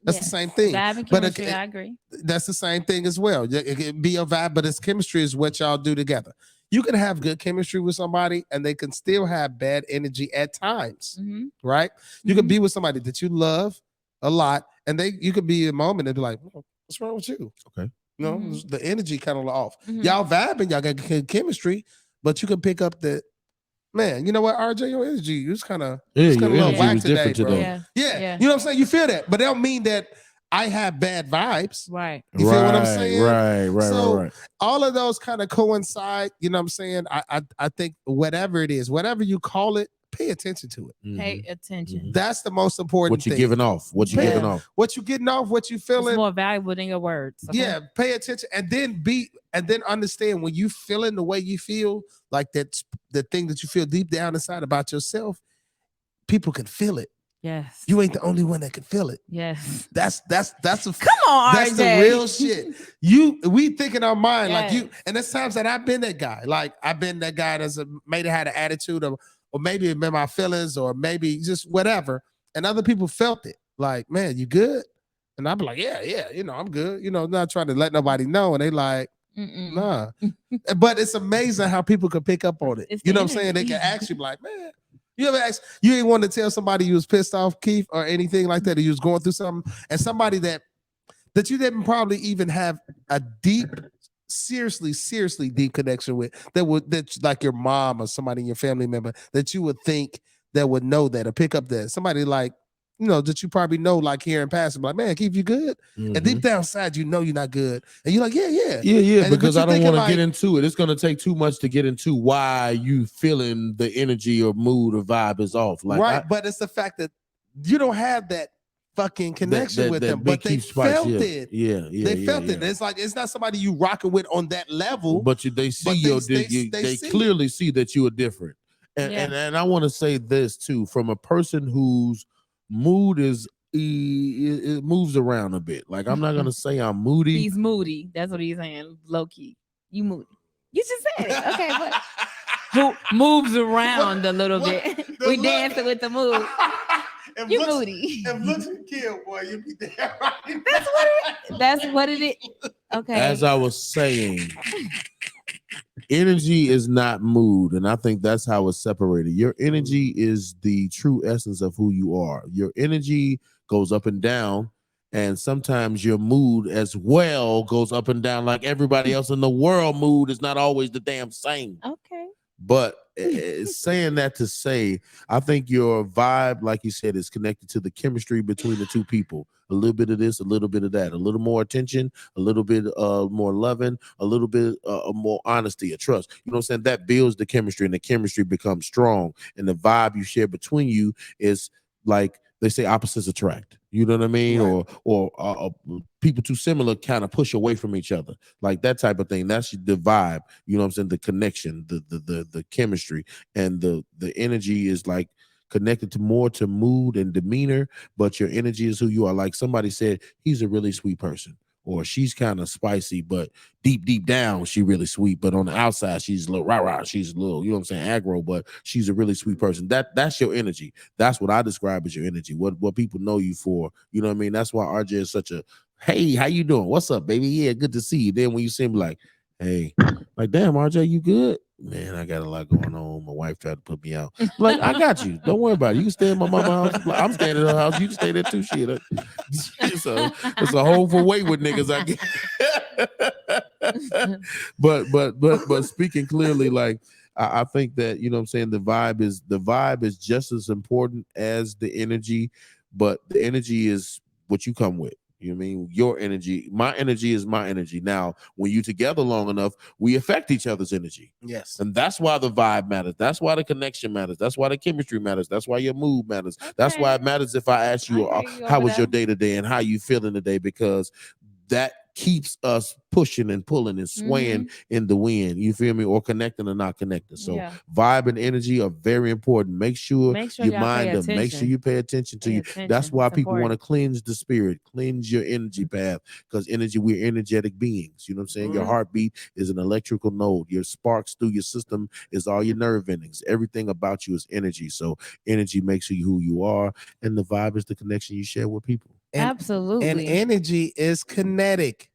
That's the Yes. same thing. Vibe and But chemistry, I agree. that's the same thing as well. It can be a vibe, but it's chemistry is what y'all do together. You can have good chemistry with somebody and they can still have bad energy at times, Mhm. right? You can Mhm. be with somebody that you love, a lot, and you could be a moment and be like, "What's wrong with you?" Okay. You know, Mhm. the energy kind of off. Mhm. Y'all vibing, y'all got good chemistry, but you can pick up that. Man, you know what, RJ, your energy, you was kind of Yeah, a your little energy whack was today, different bro. today. Yeah. Yeah, Yeah. you know what I'm saying? You feel that, but that don't mean that I have bad vibes. Right. You feel what I'm Right, saying? So right. all of those kind of coincide. You know what I'm saying? I think whatever it is, whatever you call it, pay attention to it. Pay Mhm. attention. That's the most important What you thing. giving off? What you Pay- giving off? What you getting off? What you It's feeling? more valuable than your words. Okay? Yeah, pay attention, and then understand when you feeling the way you feel, like that's the thing that you feel deep down inside about yourself. People can feel it. Yes. You ain't the only one that can feel it. Yes. That's a Come on, that's the RJ. real shit. We think in our mind like Yes. you, and there's times that I've been that guy. Like I've been that guy that's maybe had an attitude of, or maybe it been my feelings, or maybe just whatever. And other people felt it. Like, man, you good? And I'd be like, yeah, I'm good. Not trying to let nobody know. And they like, Mm-mm. nah. But it's amazing how people can pick up on it. It's You the know what I'm saying? They energy. can ask you like, man, you ain't want to tell somebody you was pissed off, Keith, or anything like that, or you was going through something, and somebody that you didn't probably even have a deep, seriously deep connection with, that like your mom or somebody in your family member that you would think that would know that or pick up that. Somebody like, that you probably know, like here in passing, like, man, Keith, you good? And deep down inside, you're not good. And you're like, yeah. Yeah, And, because but you I don't thinking want to get like, into it. It's going to take too much to get into why you feeling the energy or mood or vibe is off. Like right, but it's the fact that you don't have that fucking connection with them, big but they keep spice. felt Yeah, it. yeah, They felt it. It's like it's not somebody you rocking with on that level, But they see but they see clearly see that you are different. And Yeah. and I want to say this too, from a person whose mood it moves around a bit. Like I'm not gonna say I'm moody. He's moody. That's what he's saying. Low key. You moody. You just said it. Okay, but who moves around a little bit? We dancing with the mood. You moody. If looks can kill, boy, you be there. Right? That's what it is. Okay. As I was saying, energy is not mood, and I think that's how it's separated. Your energy is the true essence of who you are. Your energy goes up and down, and sometimes your mood as well goes up and down. Like everybody else in the world, mood is not always the damn same. Okay. But saying that to say, I think your vibe, like you said, is connected to the chemistry between the two people. A little bit of this, a little bit of that, a little more attention, a little bit more loving, a little bit more honesty, a trust. You know what I'm saying? That builds the chemistry, and the chemistry becomes strong. And the vibe you share between you is like they say, opposites attract. You know what I mean? Right. Or people too similar kind of push away from each other, like that type of thing. That's the vibe. You know what I'm saying? The connection, the chemistry, and the energy is like connected to more to mood and demeanor, but your energy is who you are. Like somebody said, he's a really sweet person, or she's kind of spicy, but deep down, she really sweet. But on the outside, she's a little rah. She's a little, you know what I'm saying, aggro, but she's a really sweet person. That's your energy. That's what I describe as your energy. What people know you for. You know what I mean? That's why RJ is such a, hey, how you doing? What's up, baby? Yeah, good to see you. Then when you see him, like, hey, like, damn, RJ, you good? Man, I got a lot going on. My wife tried to put me out. Like, I got you. Don't worry about it. You can stay in my mama's house. Like, I'm staying in her house. You can stay there too. Shit. So it's a home for wayward niggas, I guess. but speaking clearly, like I think that, you know what I'm saying, the vibe is just as important as the energy, but the energy is what you come with. You know what I mean? Your energy, my energy is my energy. Now, when you together long enough, we affect each other's energy. Yes. And that's why the vibe matters. That's why the connection matters. That's why the chemistry matters. That's why your mood matters. That's why it matters if I ask you, I hear you how over was your there. day today and how you feeling today, because that keeps us pushing and pulling and swaying in the wind. You feel me? Or connecting or not connecting. So Yeah. vibe and energy are very important. Make sure Make sure you y'all pay mind them. Make sure attention. you pay attention to Pay you. That's attention. why It's people want to important. cleanse the spirit, cleanse your energy path, because energy, we're energetic beings. You know what I'm saying? Your heartbeat is an electrical node. Your sparks through your system is all your nerve endings. Everything about you is energy. So energy makes you who you are, and the vibe is the connection you share with people. And Absolutely. energy is kinetic.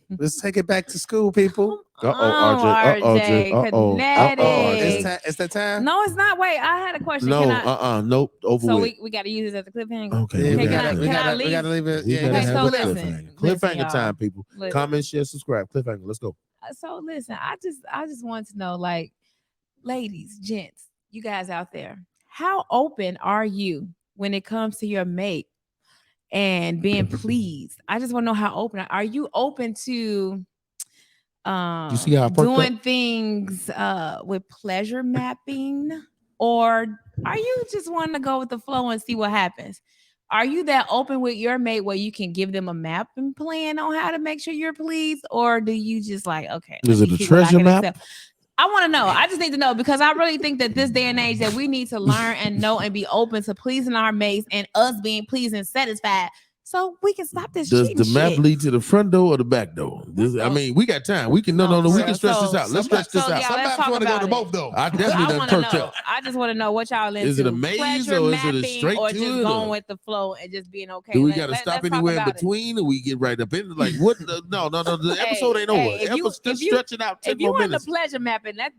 Let's take it back to school, people. RJ. Kinetic. It's that time. No, it's not. Wait, I had a question. No, Can I, nope. Over so with. we got to use this as a cliffhanger. Okay, Yeah, we we gotta- we gotta leave it. We Yeah, gotta Okay, have so a listen, cliffhanger. listen, Cliffhanger y'all. time, people. Listen. Comment, share, subscribe. Cliffhanger. Let's go. So listen, I just want to know, like, ladies, gents, you guys out there, how open are you when it comes to your mate and being pleased? I just want to know how open are you open to You see how I perked doing things with pleasure mapping, or are you just wanting to go with the flow and see what happens? Are you that open with your mate where you can give them a map and plan on how to make sure you're pleased, or do you just like, okay, Is let it me a see what I treasure can map? accept? I want to know. I just need to know, because I really think that this day and age that we need to learn and know and be open to pleasing our mates and us being pleased and satisfied, so we can stop this Does cheating the map shit. lead to the front door or the back door? I mean, we got time. We can no. We can stretch this out. Let's stretch this so, out. yeah, Some let's maps talk want to go about to it. both though. I definitely I done want to perked know. up. I just want to know what y'all into. Is it a maze Pleasure or is it a mapping, straight or to just it, going or- with the flow and just being okay? Do we Let- got to let- stop let's talk anywhere in about it. between, or we get right up in it? Like what? No. The Hey, episode ain't hey, over. if you- Just if you- stretch it out 10 If you more want the minutes. pleasure mapping, that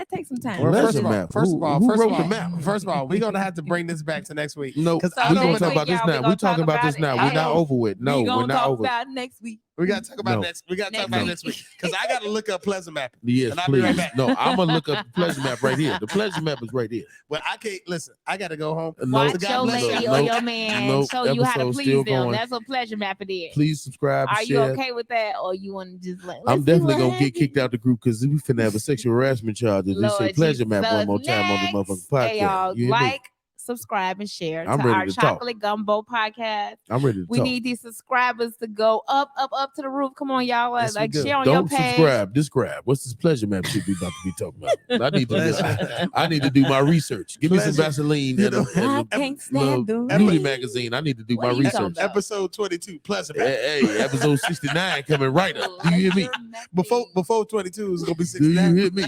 takes some time. Well, Pleasure first map. of all, Who first wrote of the all, map? first of all, we're gonna have to bring this back to next week. No, Because So I we don't gonna next talk know. week, about this y'all, now. we We gonna talking talk about about this it. now. Hey, We're not over with. No, we we're gonna not talk over. about it next week. We gotta talk about No. next. We gotta talk Next about week. next week because I gotta look up pleasure mapping. Yes, And I'll be please. right back. No, I'm gonna look up the pleasure map right here. The pleasure map is right here. But I can't listen. I gotta go home. No, Watch So God your bless lady y'all. or Nope. your man Nope. show you how to Episode's please still them. going. That's what pleasure mapping is. Please subscribe. Are you share. okay with that, or you want to just like? I'm let's see definitely what gonna get happens? kicked out the group because we finna have a sexual harassment charge if they say Lord pleasure Jesus. map one more time on the Next. motherfucking podcast. Hey, y'all, You hear me? like, subscribe, and share I'm to ready our to talk. Chocolate Gumbo podcast. I'm ready to We talk. need these subscribers to go up to the roof. Come on, y'all. Yes, we Like do. share on Don't your page. subscribe. Describe. What's this pleasure map shit we about to be talking about? I need to. I need to do my research. Give me some Pleasure. Vaseline You and, know, I a can't little stand the beauty rain. magazine. I need to do What my are you talking research. about? Episode 22, pleasure mapping. Hey, episode 69 coming right up. Do you hear me? Before 22 is gonna be Do you 69. hear me?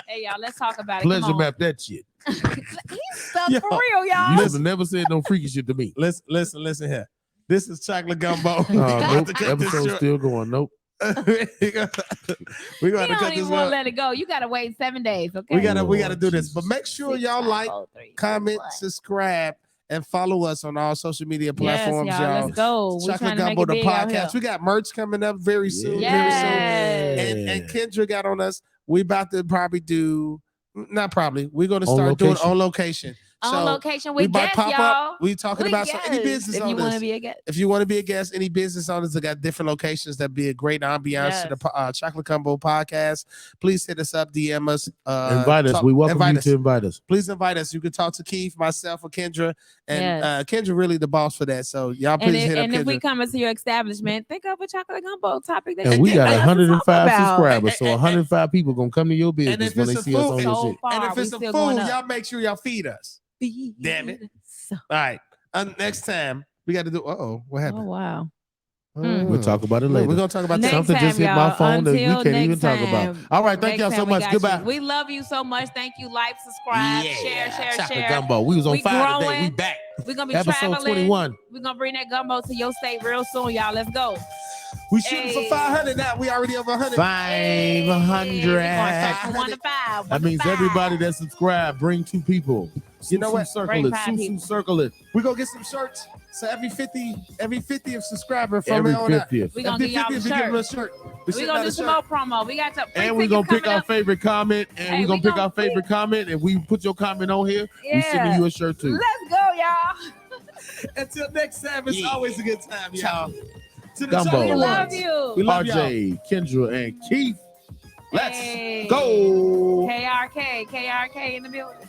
Hey, y'all, let's talk about it. Pleasure Come on. map that shit. He's stuck Yo, for real, y'all. You should have never said no freaky shit to me. Listen here. This is Chocolate Gumbo. Nope. Episode's still going. Nope. We're gonna You have to don't cut even this want to out. let it go. You gotta wait 7 days. Okay. We gotta Lord do this. Jesus. But make sure 6, y'all 5, like, 4, 3, 2, comment, 1. subscribe, and follow us on all social media Yes, platforms, y'all. y'all. Let's go. We Chocolate trying to make Gumbo, it the big out here. podcast. We got merch coming up very soon. Yeah. Very Yes. soon. And Kendra got on us. We about to probably do, not probably. We're gonna On start doing location. on location. On So location we with might guests, pop y'all. up. We talking With about any guests, business if you want to owners. be a guest. If you want to be a guest, any business owners that got different locations that be a great ambiance to the Chocolate Gumbo podcast, please hit us up, DM us. Invite us. talk- We welcome invite you us. to invite us. Please invite us. You can talk to Keith, myself, or Kendra. And Yes. Kendra really the boss for that. So y'all And, please hit up and Kendra. if we come into your establishment, think of a chocolate gumbo topic that And you we think got us to talk 105 about. subscribers. So 105 people gonna come to your and business if when it's they a see us food, on your So shit. far, and if we it's a still food, going up. y'all make sure y'all feed us. Damn it. So- All right. Next time we got to do. What Oh happened? wow. We'll talk about it later. We're gonna talk about Next that. Something just time, hit my y'all. phone that we Until can't even next talk about. time. All right, thank Next y'all so time we much. got Goodbye. you. We love you so much. Thank you. Like, subscribe, share, Chocolate share. Gumbo. We was on We fire today. growing. We back. We're gonna be Episode traveling. 21. We're gonna bring that gumbo to your state real soon, y'all. Let's go. We shooting Hey. for 500 now. We already over 100. 500. We're gonna start from 1 to 5. That means everybody that subscribed, bring 2 people. You know what? Circle Bring it. 5 people. Circle it. We're gonna get some shirts. So every 50th subscriber from Every now on out. 50th. We're gonna give y'all we the give them a shirt. shirt. We're gonna do some more promo. We got some free And we're gonna tickets pick our coming up. favorite comment, and Hey, we're gonna we pick gonna- our favorite comment, and we put your comment on here. We sending Yeah. you a shirt too. Let's go, y'all. Until next time, it's Yeah. always a good time, y'all. To the Gumbo. chocolate We love ones. you. We love y'all. RJ, Kendra, and Keith. Let's Hey. go. KRK in the building.